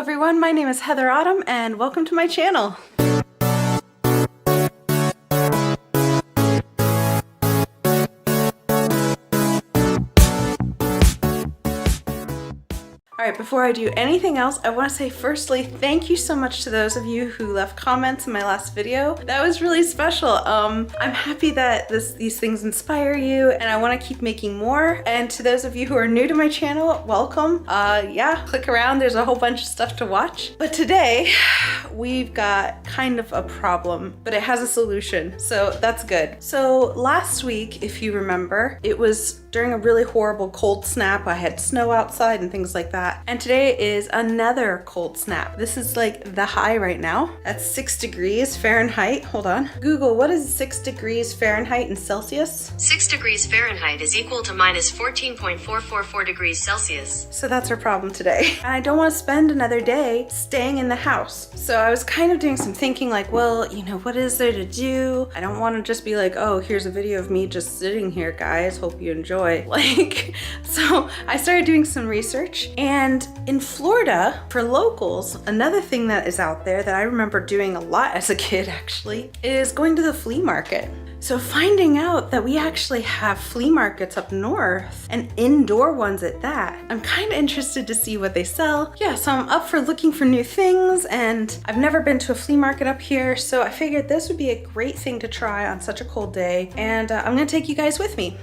everyone, my name is Heather Autumn and welcome to my channel. Alright, before I do anything else, I want to say firstly, thank you so much to those of you who left comments in my last video. That was really special. I'm happy that these things inspire you and I want to keep making more. And to those of you who are new to my channel, welcome. Yeah, click around, there's a whole bunch of stuff to watch. But today, we've got kind of a problem, but it has a solution, so that's good. So last week, if you remember, it was during a really horrible cold snap. I had snow outside and things like that. And today is another cold snap. This is like the high right now. That's 6 degrees Fahrenheit. Hold on. Google, what is 6 degrees Fahrenheit in Celsius? 6 degrees Fahrenheit is equal to minus 14.444 degrees Celsius. So that's our problem today. And I don't want to spend another day staying in the house. So I was kind of doing some thinking like, well, you know, what is there to do? I don't want to just be like, oh, here's a video of me just sitting here, guys. Hope you enjoy. Like, so I started doing some research, and in Florida, for locals, another thing that is out there that I remember doing a lot as a kid actually is going to the flea market. So finding out that we actually have flea markets up north, and indoor ones at that, I'm kind of interested to see what they sell. Yeah, so I'm up for looking for new things, and I've never been to a flea market up here, so I figured this would be a great thing to try on such a cold day, and I'm gonna take you guys with me.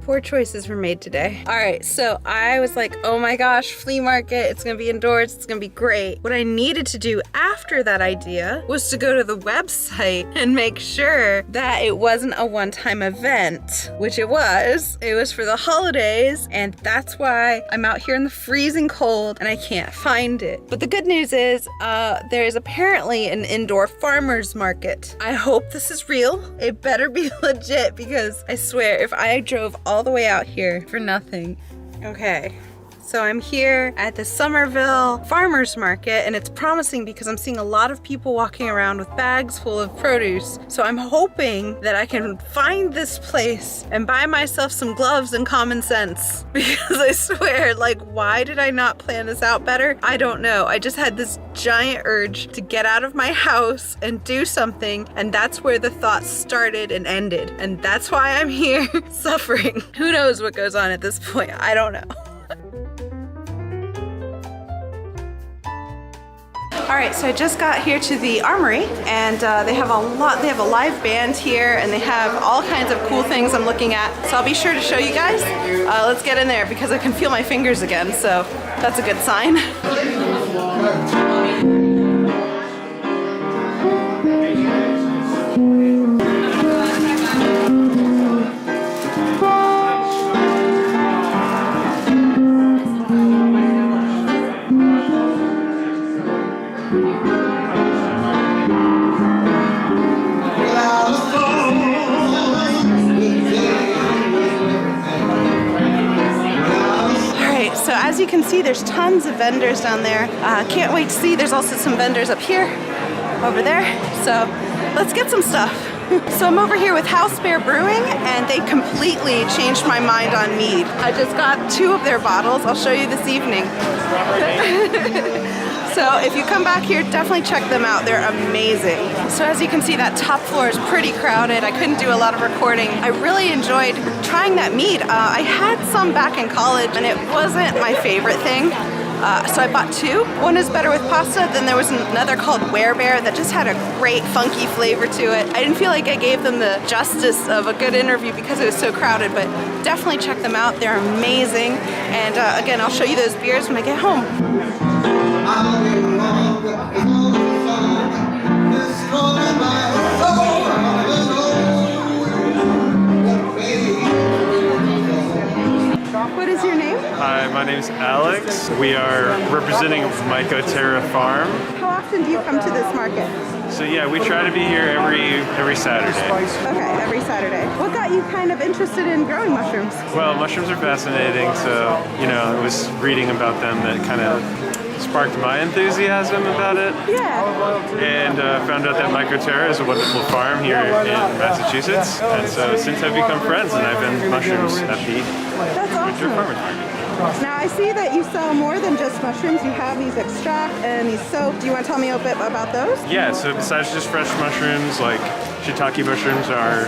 4 choices were made today. All right, so I was like, oh my gosh, flea market, it's gonna be indoors, it's gonna be great. What I needed to do after that idea was to go to the website and make sure that it wasn't a one-time event, which it was. It was for the holidays, and that's why I'm out here in the freezing cold and I can't find it. But the good news is, there is apparently an indoor farmer's market. I hope this is real. It better be legit, because I swear, if I drove all the way out here for nothing. Okay, so I'm here at the Somerville Farmers Market, and it's promising because I'm seeing a lot of people walking around with bags full of produce. So I'm hoping that I can find this place and buy myself some gloves and common sense, because I swear, like, why did I not plan this out better? I don't know. I just had this giant urge to get out of my house and do something, and that's where the thoughts started and ended, and that's why I'm here suffering. Who knows what goes on at this point? I don't know. All right, so I just got here to the Armory, and they have a live band here, and they have all kinds of cool things I'm looking at. So I'll be sure to show you guys. Let's get in there because I can feel my fingers again, so that's a good sign. So as you can see, there's tons of vendors down there. Can't wait to see. There's also some vendors up here, over there. So let's get some stuff. So I'm over here with House Bear Brewing, and they completely changed my mind on mead. I just got 2 of their bottles. I'll show you this evening. So if you come back here, definitely check them out. They're amazing. So as you can see, that top floor is pretty crowded. I couldn't do a lot of recording. I really enjoyed trying that mead. I had some back in college, and it wasn't my favorite thing. So I bought 2. One is better with pasta. Then there was another called Werebear that just had a great funky flavor to it. I didn't feel like I gave them the justice of a good interview because it was so crowded, but definitely check them out. They're amazing. And again, I'll show you those beers when I get home. What is your name? Hi, my name's Alex. We are representing Mycoterra Farm. How often do you come to this market? So yeah, we try to be here every Saturday. Okay, every Saturday. What got you kind of interested in growing mushrooms? Well, mushrooms are fascinating, so, you know, I was reading about them that kind of sparked my enthusiasm about it. Yeah. And found out that Mycoterra is a wonderful farm here in Massachusetts. And so since I've become friends, and I've been mushrooms at the That's awesome. Farmers Market. Now I see that you sell more than just mushrooms. You have these extract and these soap. Do you want to tell me a bit about those? Yeah, so besides just fresh mushrooms, like shiitake mushrooms are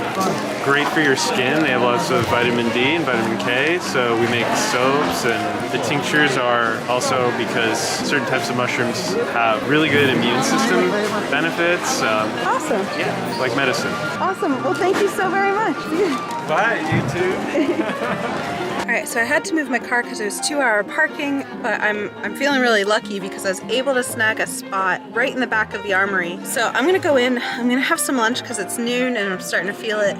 great for your skin. They have lots of vitamin D and vitamin K, so we make soaps, and the tinctures are also because certain types of mushrooms have really good immune system benefits. Awesome. Yeah, like medicine. Awesome. Well, thank you so very much. Bye, you too. All right, so I had to move my car because it was 2-hour parking, but I'm feeling really lucky because I was able to snag a spot right in the back of the armory. So I'm gonna go in, I'm gonna have some lunch because it's noon and I'm starting to feel it.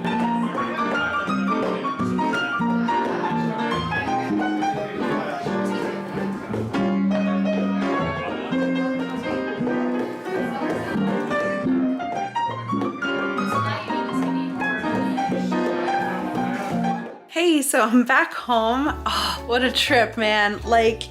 Hey, so I'm back home. Oh, what a trip, man. Like,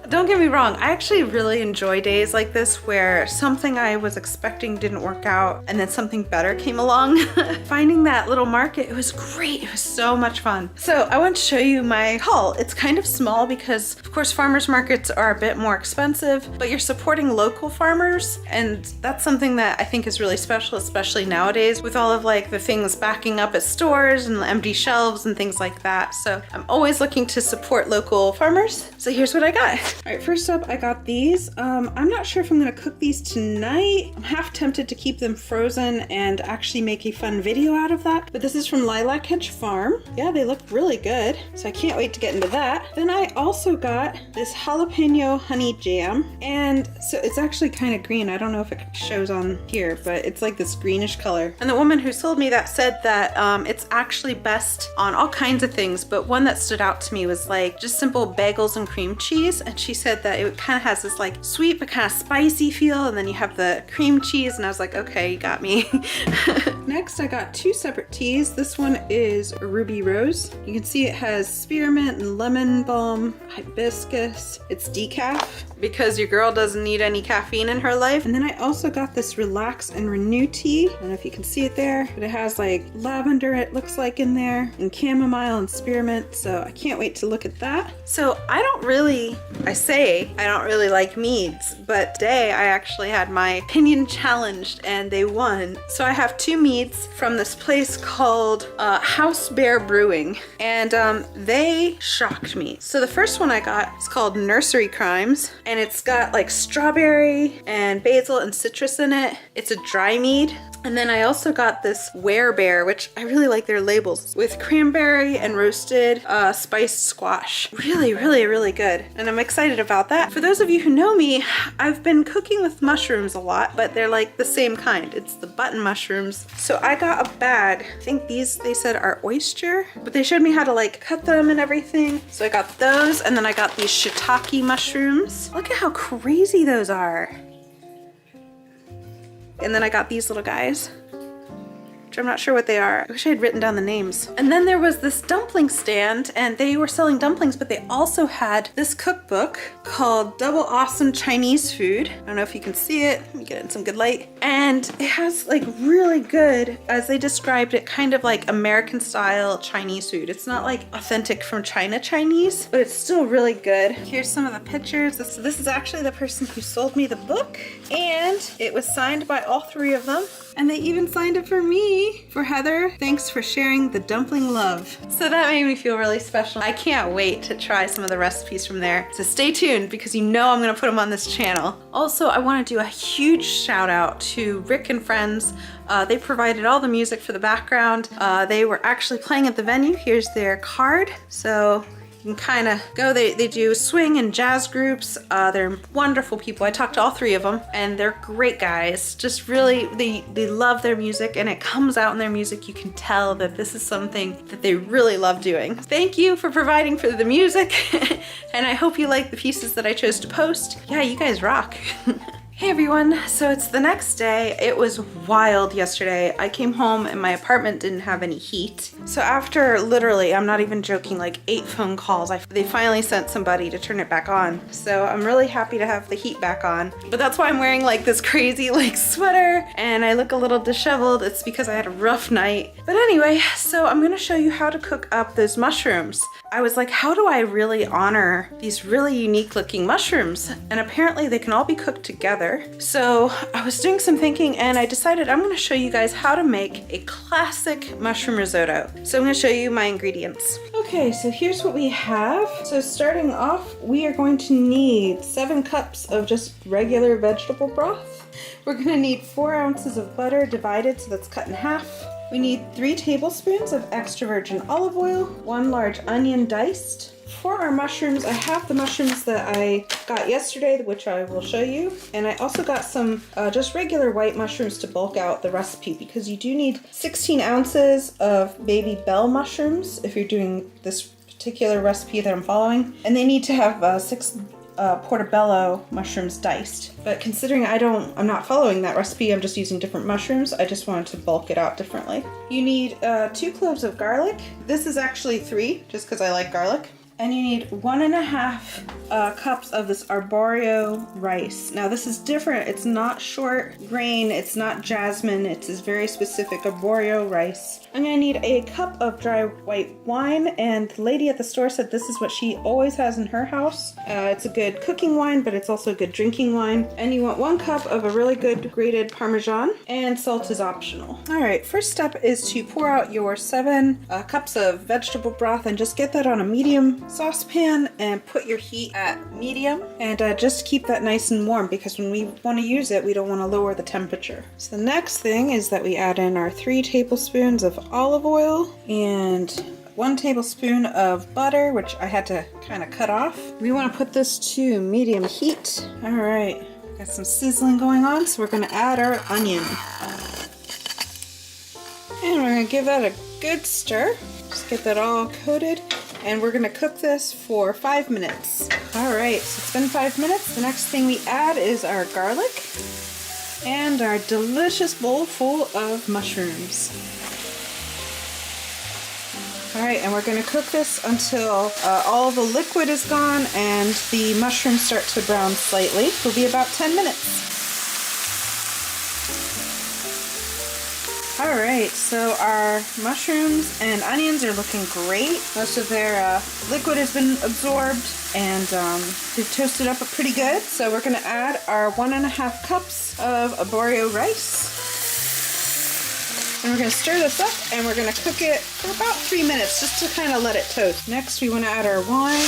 don't get me wrong, I actually really enjoy days like this where something I was expecting didn't work out and then something better came along. Finding that little market, it was great. It was so much fun. So I want to show you my haul. It's kind of small because, of course, farmers markets are a bit more expensive, but you're supporting local farmers, and that's something that I think is really special, especially nowadays with all of like the things backing up at stores and the empty shelves and things like that. So I'm always looking to support local farmers. So here's what I got. All right, first up, I got these. I'm not sure if I'm gonna cook these tonight. I'm half tempted to keep them frozen and actually make a fun video out of that. But this is from Lilac Hedge Farm. Yeah, they look really good. So I can't wait to get into that. Then I also got this Jalapeno Honey Jam. And so it's actually kind of green. I don't know if it shows on here, but it's like this greenish color. And the woman who sold me that said that it's actually best on all kinds of things, but one that stood out to me was like just simple bagels and cream cheese. And she said that it kind of has this like sweet but kind of spicy feel, and then you have the cream cheese, and I was like, okay, you got me. Next, I got 2 separate teas. This one is Ruby Rose. You can see it has spearmint and lemon balm, hibiscus. It's decaf because your girl doesn't need any caffeine in her life. And then I also got this Relax and Renew tea. I don't know if you can see it there, but it has like lavender, it looks like, in there, and chamomile and spearmint. So I can't wait to look at that. So I don't really like meads, but today I actually had my opinion challenged and they won. So I have 2 meads from this place called House Bear Brewing, and they shocked me. So the first one I got is called Nursery Crimes, and it's got like strawberry and basil and citrus in it. It's a dry mead. And then I also got this Werebear, which I really like their labels, with cranberry and roasted spiced squash. Really, really, really good. And I'm excited about that. For those of you who know me, I've been cooking with mushrooms a lot, but they're like the same kind. It's the button mushrooms. So I got a bag. I think these, they said, are oyster, but they showed me how to like cut them and everything. So I got those, and then I got these shiitake mushrooms. Look at how crazy those are. And then I got these little guys, which I'm not sure what they are. I wish I had written down the names. And then there was this dumpling stand, and they were selling dumplings, but they also had this cookbook called Double Awesome Chinese Food. I don't know if you can see it. Let me get it in some good light. And it has like really good, as they described it, kind of like American style Chinese food. It's not like authentic from China Chinese, but it's still really good. Here's some of the pictures. This is actually the person who sold me the book, and it was signed by all 3 of them. And they even signed it for me. For Heather, thanks for sharing the dumpling love. So that made me feel really special. I can't wait to try some of the recipes from there. So stay tuned, because you know I'm gonna put them on this channel. Also, I wanna do a huge shout out to Rick and Friends. They provided all the music for the background. They were actually playing at the venue. Here's their card. So you can kind of go, they do swing and jazz groups. They're wonderful people. I talked to all 3 of them, and they're great guys. Just really, they love their music, and it comes out in their music. You can tell that this is something that they really love doing. Thank you for providing for the music, and I hope you like the pieces that I chose to post. Yeah, you guys rock. Hey everyone, so it's the next day. It was wild yesterday. I came home and my apartment didn't have any heat. So after literally, I'm not even joking, like 8 phone calls, they finally sent somebody to turn it back on. So I'm really happy to have the heat back on. But that's why I'm wearing like this crazy like sweater and I look a little disheveled. It's because I had a rough night. But anyway, so I'm gonna show you how to cook up those mushrooms. I was like, how do I really honor these really unique looking mushrooms? And apparently they can all be cooked together. So I was doing some thinking and I decided I'm gonna show you guys how to make a classic mushroom risotto. So I'm gonna show you my ingredients. Okay, so here's what we have. So starting off, we are going to need 7 cups of just regular vegetable broth. We're gonna need 4 ounces of butter divided, so that's cut in half. We need 3 tablespoons of extra virgin olive oil, 1 large onion diced. For our mushrooms, I have the mushrooms that I got yesterday, which I will show you. And I also got some just regular white mushrooms to bulk out the recipe, because you do need 16 ounces of baby bell mushrooms if you're doing this particular recipe that I'm following. And they need to have 6 portobello mushrooms diced. But considering I'm not following that recipe, I'm just using different mushrooms, I just wanted to bulk it out differently. You need 2 cloves of garlic. This is actually 3, just because I like garlic. And you need 1.5 cups of this arborio rice. Now this is different. It's not short grain, it's not jasmine, it's this very specific arborio rice. I'm gonna need a cup of dry white wine, and the lady at the store said this is what she always has in her house. It's a good cooking wine, but it's also a good drinking wine. And you want 1 cup of a really good grated Parmesan, and salt is optional. All right, first step is to pour out your 7 cups of vegetable broth and just get that on a medium saucepan and put your heat at medium, and just keep that nice and warm, because when we want to use it, we don't want to lower the temperature. So the next thing is that we add in our 3 tablespoons of olive oil and 1 tablespoon of butter, which I had to kind of cut off. We want to put this to medium heat. All right, got some sizzling going on, so we're going to add our onion. And we're going to give that a good stir. Just get that all coated. And we're gonna cook this for 5 minutes. All right, so it's been 5 minutes. The next thing we add is our garlic and our delicious bowl full of mushrooms. All right, and we're gonna cook this until all the liquid is gone and the mushrooms start to brown slightly. It'll be about 10 minutes. All right, so our mushrooms and onions are looking great. Most of their liquid has been absorbed, and they've toasted up pretty good. So we're gonna add our 1.5 cups of arborio rice. And we're gonna stir this up, and we're gonna cook it for about 3 minutes, just to kind of let it toast. Next, we wanna add our wine.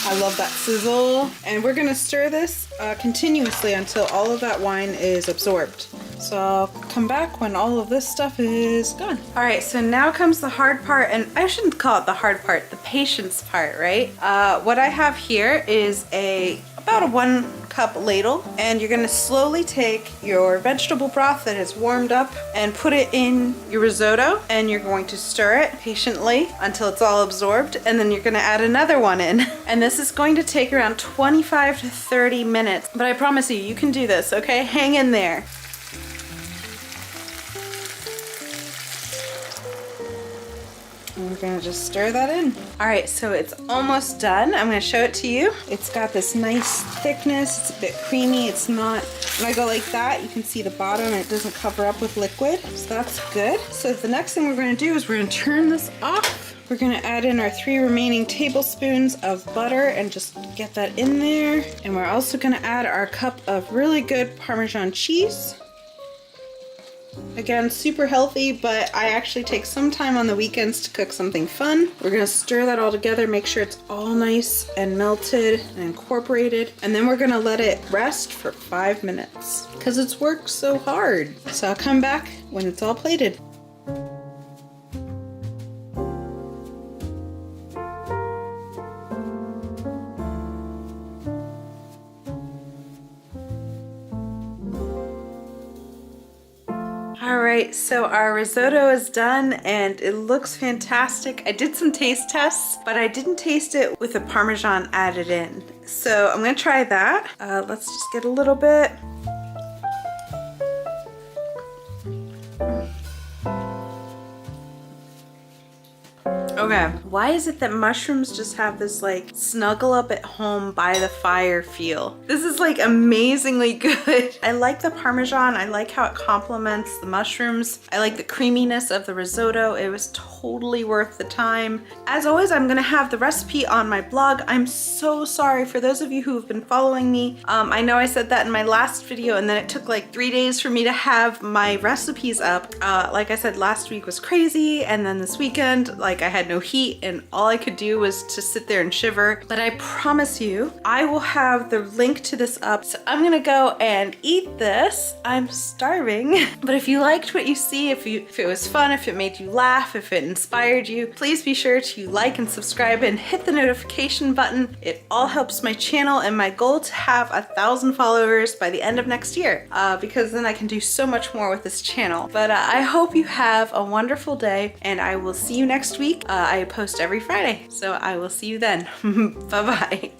I love that sizzle. And we're gonna stir this continuously until all of that wine is absorbed. So I'll come back when all of this stuff is gone. All right, so now comes the hard part, and I shouldn't call it the hard part, the patience part, right? What I have here is about a 1 cup ladle, and you're gonna slowly take your vegetable broth that has warmed up and put it in your risotto, and you're going to stir it patiently until it's all absorbed, and then you're gonna add another one in. And this is going to take around 25 to 30 minutes, but I promise you, you can do this, okay? Hang in there. And we're gonna just stir that in. All right, so it's almost done. I'm gonna show it to you. It's got this nice thickness. It's a bit creamy. It's not, when I go like that, you can see the bottom and it doesn't cover up with liquid. So that's good. So the next thing we're gonna do is we're gonna turn this off. We're gonna add in our 3 remaining tablespoons of butter and just get that in there. And we're also gonna add our cup of really good Parmesan cheese. Again, super healthy, but I actually take some time on the weekends to cook something fun. We're gonna stir that all together, make sure it's all nice and melted and incorporated, and then we're gonna let it rest for 5 minutes because it's worked so hard. So I'll come back when it's all plated. All right, so our risotto is done and it looks fantastic. I did some taste tests, but I didn't taste it with the Parmesan added in. So I'm gonna try that. Let's just get a little bit. Okay, Okay, why is it that mushrooms just have this like snuggle up at home by the fire feel? This is like amazingly good. I like the Parmesan. I like how it complements the mushrooms. I like the creaminess of the risotto. It was totally worth the time. As always, I'm gonna have the recipe on my blog. I'm so sorry for those of you who have been following me. I know I said that in my last video and then it took like 3 days for me to have my recipes up. Like I said, last week was crazy, and then this weekend, like I had no heat and all I could do was to sit there and shiver. But I promise you, I will have the link to this up. So I'm gonna go and eat this. I'm starving. But if you liked what you see, if it was fun, if it made you laugh, if it inspired you, please be sure to like and subscribe and hit the notification button. It all helps my channel and my goal to have 1,000 followers by the end of next year, because then I can do so much more with this channel. But I hope you have a wonderful day, and I will see you next week. I post every Friday, so I will see you then. Bye-bye.